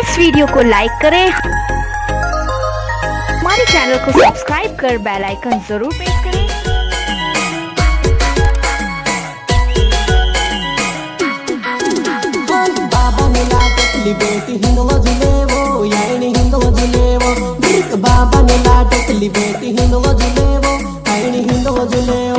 इस वीडियो को लाइक करें, हमारे चैनल को सब्सक्राइब कर बेल आइकन जरूर प्रेस करें। बाबा ने लाटकली बेटी हिंदला जुलेवो यायनी हिंदला जुलेवो बाबा ने लाटकली बेटी हिंदला जुलेवो यायनी हिंदला जुलेवो।